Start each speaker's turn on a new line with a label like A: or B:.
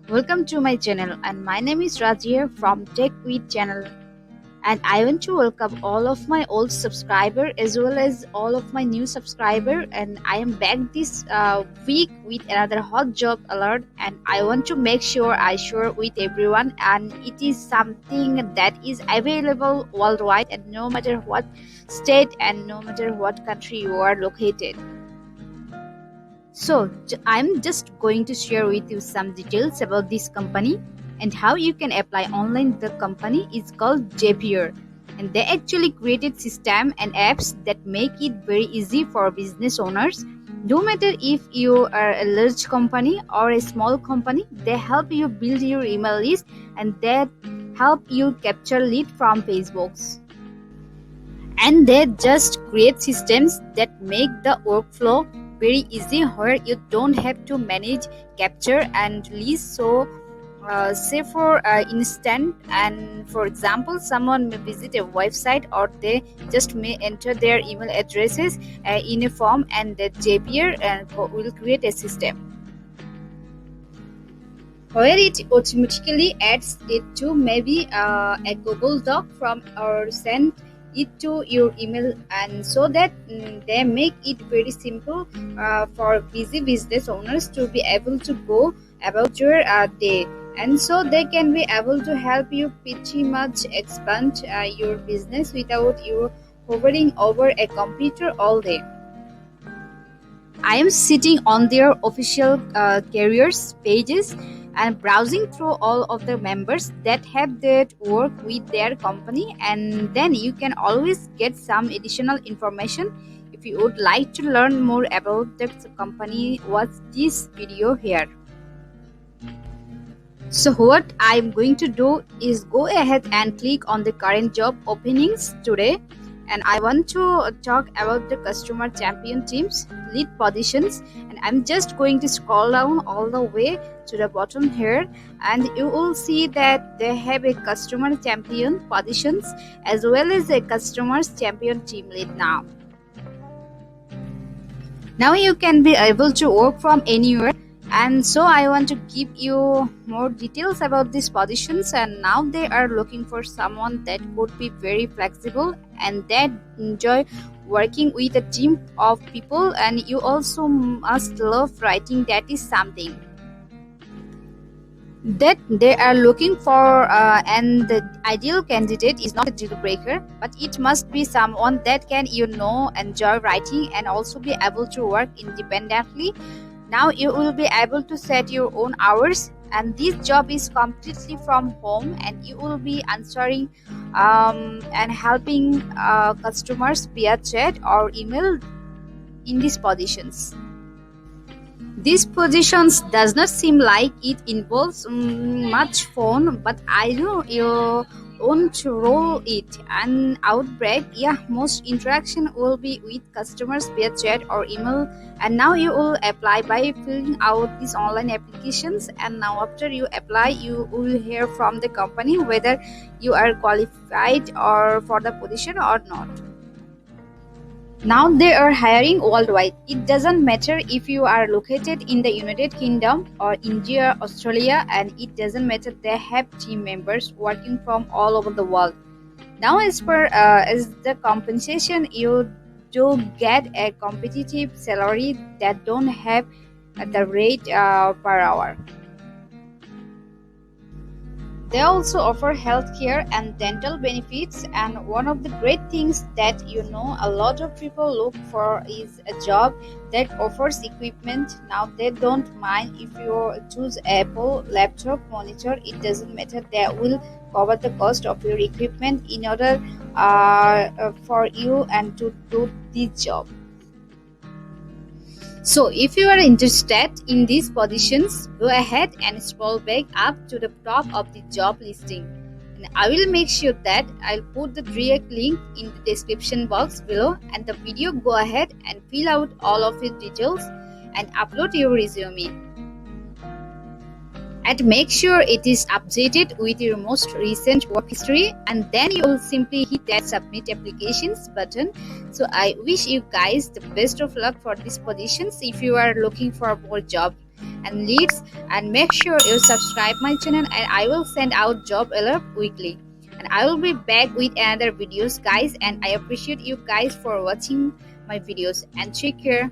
A: Welcome to my channel, and my name is Raj here from Tech with channel, and I want to welcome all of my old subscriber as well as all of my new subscriber. And I am back this week with another hot job alert, and I want to make sure I share with everyone, and it is something that is available worldwide and no matter what state and no matter what country you are located. So, I'm just going to share with you some details about this company and how you can apply online. The company is called Japier, and they actually created system and apps that make it very easy for business owners. No matter if you are a large company or a small company, they help you build your email list and they help you capture lead from Facebooks. And they just create systems that make the workflow very easy where you don't have to manage capture and release. So say for instant, and for example someone may visit a website or they just may enter their email addresses in a form, and that Zapier will create a system where it automatically adds it to maybe a Google Doc from or send it to your email, and so that they make it very simple for busy business owners to be able to go about your day, and so they can be able to help you pretty much expand your business without you hovering over a computer all day. I am sitting on their official careers pages and browsing through all of the members that have that work with their company, and then you can always get some additional information. If you would like to learn more about the company, watch this video here. So what I'm going to do is go ahead and click on the current job openings today, and I want to talk about the customer champion teams lead positions, and I'm just going to scroll down all the way to the bottom here, and you will see that they have a customer champion positions as well as a customers champion team lead. Now you can be able to work from anywhere, and so I want to give you more details about these positions. And now they are looking for someone that would be very flexible and that enjoy working with a team of people, and you also must love writing. That is something that they are looking for, and the ideal candidate is not a deal breaker, but it must be someone that can enjoy writing and also be able to work independently. Now you will be able to set your own hours, and this job is completely from home, and you will be answering and helping customers via chat or email in these positions. These positions does not seem like it involves much phone, but I know you won't roll it and outbreak. Yeah, most interaction will be with customers via chat or email, and now you will apply by filling out these online applications, and now after you apply you will hear from the company whether you are qualified or for the position or not. Now they are hiring worldwide. It doesn't matter if you are located in the United Kingdom or India, Australia, and it doesn't matter, they have team members working from all over the world. Now as the compensation, you do get a competitive salary that don't have the rate per hour. They also offer healthcare and dental benefits, and one of the great things that a lot of people look for is a job that offers equipment. Now they don't mind if you choose Apple laptop monitor, it doesn't matter, they will cover the cost of your equipment in order for you and to do this job. So if you are interested in these positions, go ahead and scroll back up to the top of the job listing. And I will make sure that I'll put the direct link in the description box below, and the video. Go ahead and fill out all of your details and upload your resume. And make sure it is updated with your most recent work history, and then you will simply hit that submit applications button. So I wish you guys the best of luck for these positions if you are looking for more job. and leads. And make sure you subscribe my channel, and I will send out job alert weekly. And I will be back with another videos, guys, and I appreciate you guys for watching my videos, and take care.